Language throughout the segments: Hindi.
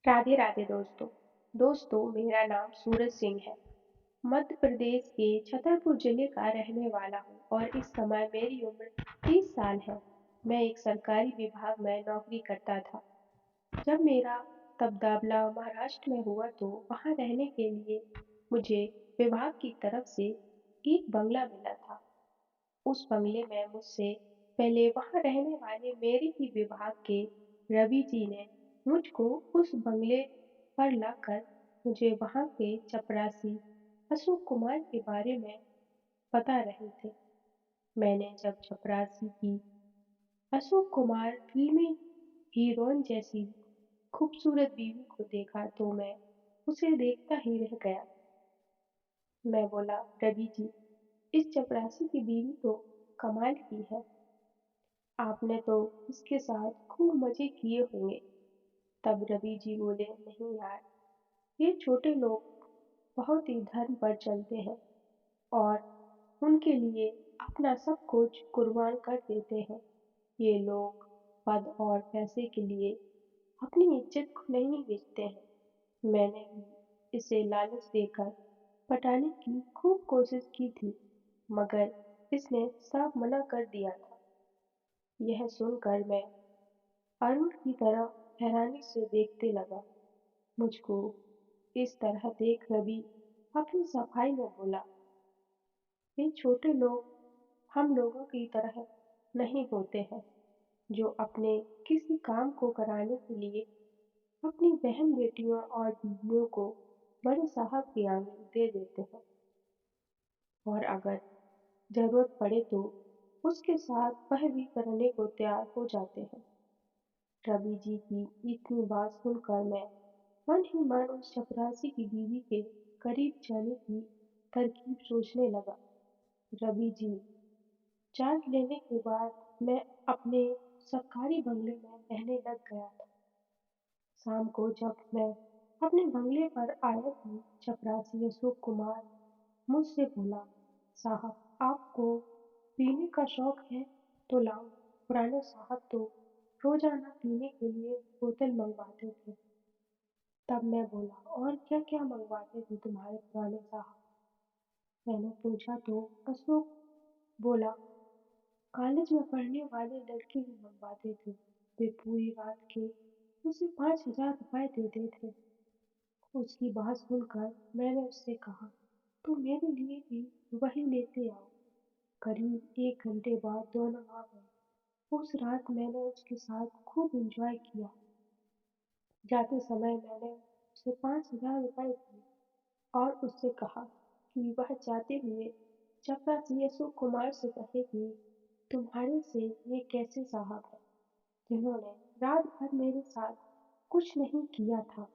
राधे राधे दोस्तों। मेरा नाम सूरज सिंह है। मध्य प्रदेश के छतरपुर जिले का रहने वाला हूँ और इस समय मेरी उम्र 30 साल है। मैं एक सरकारी विभाग में नौकरी करता था। जब मेरा तबादला महाराष्ट्र में हुआ तो वहाँ रहने के लिए मुझे विभाग की तरफ से एक बंगला मिला था। उस बंगले में मुझसे पहले वहाँ रहने वाले मेरे ही विभाग के रवि जी ने मुझको उस बंगले पर लाकर मुझे वहाँ के चपरासी अशोक कुमार के बारे में बता रहे थे। मैंने जब चपरासी की अशोक कुमार फिल्मी हीरोइन जैसी खूबसूरत बीवी को देखा तो मैं उसे देखता ही रह गया। मैं बोला, रवि जी, इस चपरासी की बीवी तो कमाल की है। आपने तो इसके साथ खूब मजे किए होंगे। तब रवि जी बोले, नहीं यार, ये छोटे लोग बहुत ही धर्म पर चलते हैं और उनके लिए अपना सब कुछ कुर्बान कर देते हैं। ये लोग पद और पैसे के लिए अपनी इज्जत को नहीं बेचते हैं। मैंने भी इसे लालच देकर पटाने की खूब कोशिश की थी, मगर इसने साफ मना कर दिया था। यह सुनकर मैं अरुण की तरह हैरानी से देखते लगा। मुझको इस तरह देख रवि अपनी सफाई में बोला, ये छोटे लोग हम लोगों की तरह नहीं होते हैं, जो अपने किसी काम को कराने के लिए अपनी बहन बेटियों और बीवियों को बड़े साहब की आंगली दे देते हैं और अगर जरूरत पड़े तो उसके साथ वह भी करने को तैयार हो जाते हैं। रवि जी की इतनी बात सुनकर मैं मन ही मन उस चपरासी की बीवी के करीब जाने की तरकीब सोचने लगा। रवि जी, चार्ज लेने के बाद मैं अपने सरकारी बंगले में रहने लग गया था। शाम को जब मैं अपने बंगले पर आया तो चपरासी अशोक कुमार मुझसे बोला, साहब, आपको पीने का शौक है तो लाओ। पुराने साहब तो रोजाना पीने के लिए बोतल मंगवाते थे। तब मैं बोला, और क्या क्या मंगवाते थे तुम्हारे पुराने साहब? मैंने पूछा तो अशोक बोला, कॉलेज में पढ़ने वाले लड़के भी मंगवाते थे। वे पूरी रात के उसे 5,000 रुपए देते थे। उसकी बात सुनकर मैंने उससे कहा, तुम मेरे लिए भी वही लेते आओ। करीब 1 घंटे बाद दोनों आ गए। उस रात मैंने उसके साथ खूब एंजॉय किया। जाते समय मैंने उसे 5,000 रुपए दिए और उससे कहा कि वह जाते हुए चपरासी अशोक कुमार से कहे कि तुम्हारे से ये कैसे साहब है, जिन्होंने रात भर मेरे साथ कुछ नहीं किया था,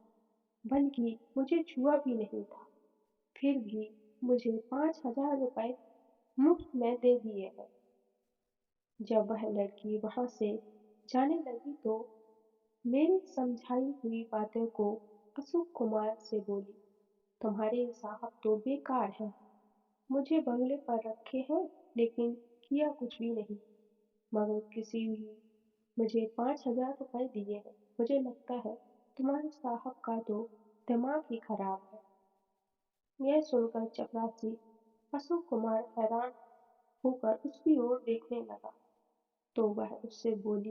बल्कि मुझे छुआ भी नहीं था, फिर भी मुझे 5,000 रुपए मुफ्त में दे दिए हैं। जब वह लड़की वहां से जाने लगी तो मेरी समझाई हुई बातों को अशोक कुमार से बोली, तुम्हारे साहब तो बेकार है। मुझे बंगले पर रखे हैं लेकिन किया कुछ भी नहीं, मगर किसी भी मुझे 5,000 रुपए दिए हैं। मुझे लगता है तुम्हारे साहब का तो दिमाग ही खराब है। यह सुनकर चपरासी अशोक कुमार हैरान होकर उसकी ओर देखने लगा तो वह उससे बोली,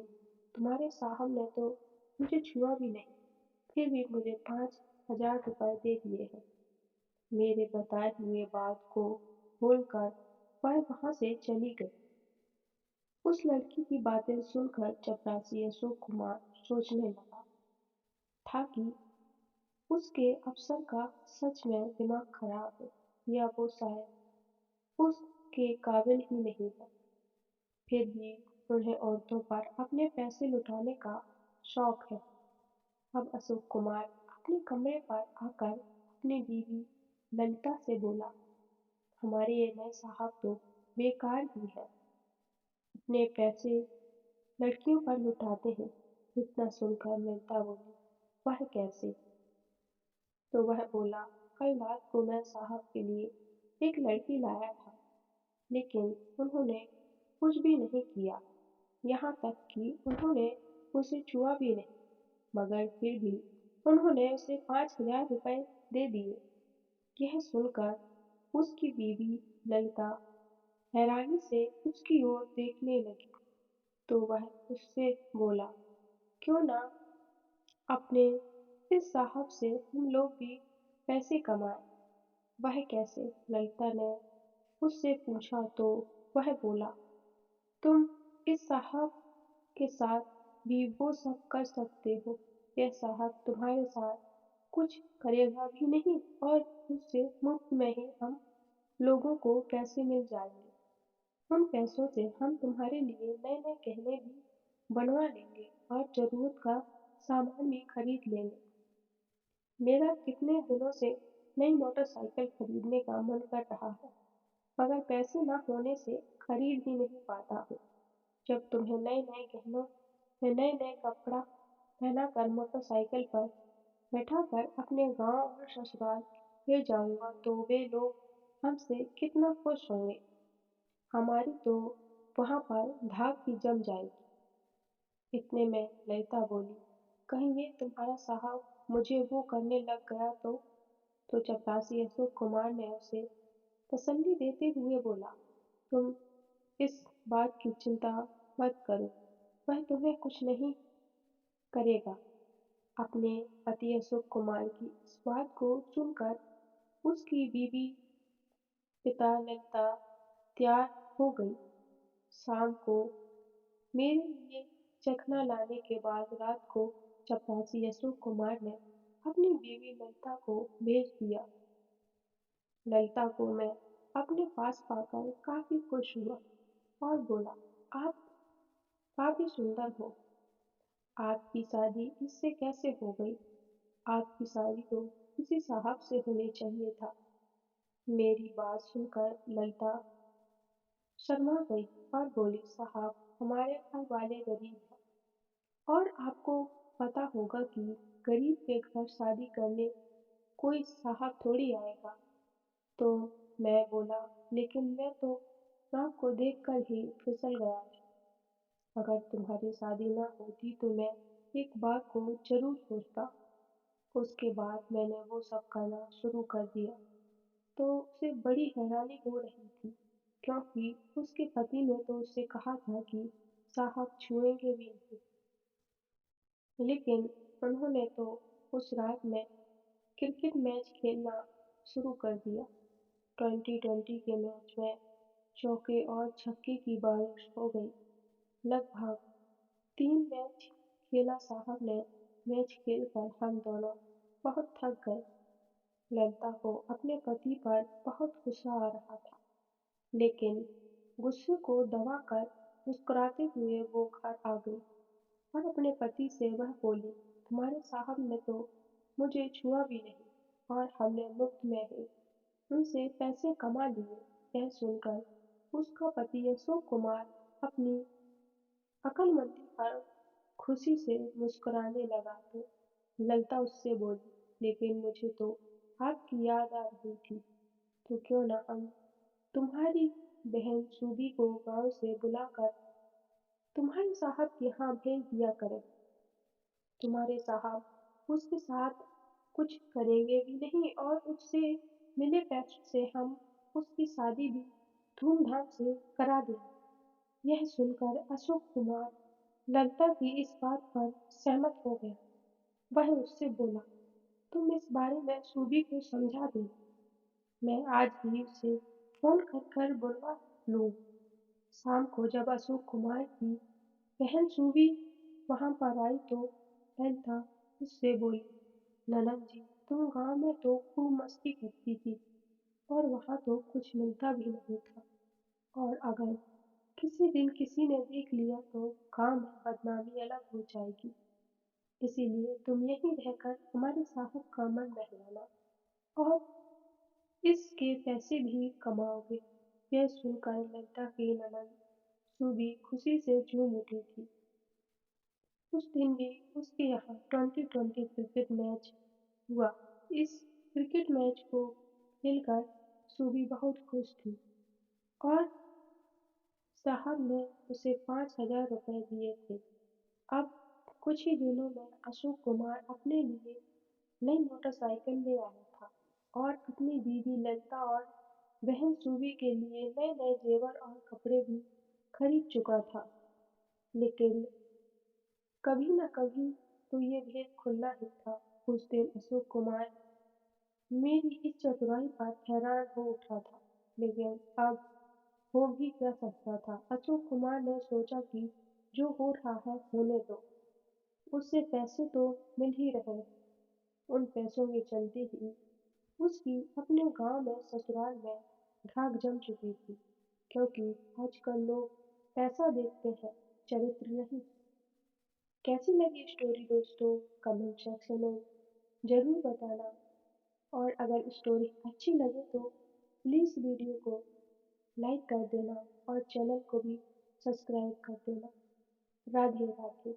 तुम्हारे साहब ने तो मुझे छुआ भी नहीं, फिर भी मुझे 5,000 रुपए दे दिए हैं। मेरे बताए हुए बात को बोलकर वह वहां से चली गई। उस लड़की की बातें सुनकर चपरासी अशोक कुमार सोचने लगा था कि उसके अफसर का सच में दिमाग खराब है या वो शायद उसके काबिल ही नहीं है। फिर भी उन्हें औरतों पर अपने पैसे लुटाने का शौक है। अब अशोक कुमार अपने कमरे पर आकर अपनी बीवी ललिता से बोला, हमारे ये नए साहब तो बेकार ही है, अपने पैसे लड़कियों पर लुटाते हैं। इतना सुनकर ललिता बोली, वह कैसे? तो वह बोला, कल रात को मैं साहब के लिए एक लड़की लाया था, लेकिन उन्होंने कुछ भी नहीं किया, यहाँ तक कि उन्होंने उसे छुआ भी नहीं, मगर फिर भी उन्होंने उसे 5,000 रुपए दे दिए। यह सुनकर उसकी बीवी ललिता हैरानी से उसकी ओर देखने लगी, तो वह उससे बोला, क्यों ना अपने इस साहब से हम लोग भी पैसे कमाएं। वह कैसे? ललिता ने उससे पूछा तो वह बोला, तुम इस साहब के साथ भी वो सब कर सकते हो। यह साहब तुम्हारे साथ कुछ करेगा भी नहीं और उससे मुफ्त में ही हम लोगों को पैसे मिल जाएंगे। उन पैसों से हम तुम्हारे लिए नए नए गहने भी बनवा लेंगे और जरूरत का सामान भी खरीद लेंगे। मेरा कितने दिनों से नई मोटरसाइकिल खरीदने का मन कर रहा है, मगर पैसे न होने से खरीद ही नहीं पाता हूँ। जब तुम्हें नए नए गहनों में नए नए कपड़ा पहनाकर मोटरसाइकिल पर बैठाकर अपने गांव और ससुराल ले जाऊंगा तो वे लोग हमसे कितना खुश होंगे। हमारी तो वहां पर धाक ही जम जाएगी। इतने में ललिता बोली, कहीं ये तुम्हारा साहब मुझे वो करने लग गया तो चपरासी अशोक कुमार ने उसे तसल्ली देते हुए बोला, तुम इस बात की चिंता मत करो, वह तुम्हें कुछ नहीं करेगा। अपने पति अशोक कुमार की इस बात को सुनकर उसकी बीवी पिता ललिता तैयार हो गई। शाम को मेरे लिए चखना लाने के बाद रात को चपरासी अशोक कुमार ने अपनी बीवी ललिता को भेज दिया। ललिता को मैं अपने पास पाकर काफी खुश हुआ और बोला, आप काफी सुंदर हो। आपकी शादी इससे कैसे हो गई? आपकी शादी तो किसी साहब से होनी चाहिए था। मेरी बात सुनकर ललिता शर्मा गई और बोली, साहब हमारे घर वाले गरीब हैं और आपको पता होगा कि गरीब के घर शादी करने कोई साहब थोड़ी आएगा। तो मैं बोला, लेकिन मैं तो आपको देखकर ही फिसल गया था। अगर तुम्हारी शादी ना होती तो मैं एक बार को जरूर सोचता। उसके बाद मैंने वो सब करना शुरू कर दिया तो उसे बड़ी हैरानी हो रही थी, क्योंकि उसके पति ने तो उससे कहा था कि साहब छुएंगे भी नहीं। लेकिन उन्होंने तो उस रात में क्रिकेट मैच खेलना शुरू कर दिया। 2020 के मैच में चौके और छक्के की बारिश हो गई। लगभग 3 मैच खेला साहब ने। मैच खेलकर हम दोनों बहुत थक गए। ललिता को अपने पति पर बहुत गुस्सा आ रहा था, लेकिन गुस्से को दबाकर मुस्कुराते हुए वो घर आ गई और अपने पति से वह बोली, तुम्हारे साहब ने तो मुझे छुआ भी नहीं और हमने मुफ्त में ही उनसे पैसे कमा लिए। यह सुनकर उसका पति अशोक कुमार अपनी अक्लमंदी पर खुशी से मुस्कुराने लगा तो ललिता उससे बोली, लेकिन मुझे तो आपकी याद आ रही थी, तो क्यों ना हम तुम्हारी बहन सूबी को गांव से बुलाकर तुम्हारे साहब के यहाँ भेज दिया करें। तुम्हारे साहब उसके साथ कुछ करेंगे भी नहीं और उससे मिले पैसों से हम उसकी शादी भी धूमधाम से करा देंगे। यह सुनकर अशोक कुमार ललिता की इस बात पर सहमत हो गया। वह उससे बोला, तुम इस बारे में सूबी को समझा देना। मैं आज ही उसे फोन कर कर बुलवा लूँ। शाम को जब अशोक कुमार की बहन सूबी वहां पर आई तो ललिता उससे बोली, ननद जी तुम गांव में तो खूब मस्ती करती थी और वहां तो कुछ मिलता भी नहीं था, और अगर किसी दिन किसी ने देख लिया तो गांव में बदनामी अलग हो जाएगी। इसीलिए तुम यहीं रहकर हमारे साहब का मन बहलाना और इसके पैसे भी कमाओगे। यह सुनकर ललिता की ननद सूबी खुशी से झूम उठी थी। उस दिन भी उसके यहाँ 2020 क्रिकेट मैच हुआ। इस क्रिकेट मैच को खेलकर सूबी बहुत खुश थी और साहब ने उसे 5,000 रुपए दिए थे। अब कुछ ही दिनों में अशोक कुमार अपने लिए नई मोटरसाइकिल ले आया था और अपनी बीवी ललिता और बहन सूबी के लिए नए नए जेवर और कपड़े भी खरीद चुका था। लेकिन कभी न कभी तो ये भेद खुलना ही था। उस दिन अशोक कुमार मेरी इस चतुराई पर हैरान हो उठा था। लेकिन अब हो भी क्या सकता था। अशोक कुमार ने सोचा कि जो हो रहा है होने दो, उससे पैसे तो मिल ही रहे हैं। उन पैसों के चलते ही उसकी अपने गांव में ससुराल में घाक जम चुकी थी, क्योंकि आजकल लोग पैसा देखते हैं, चरित्र नहीं। कैसी लगी स्टोरी दोस्तों? कमेंट सेक्शन में जरूर बताना। और अगर स्टोरी अच्छी लगे तो प्लीज वीडियो को लाइक कर देना और चैनल को भी सब्सक्राइब कर देना। राधे राधे।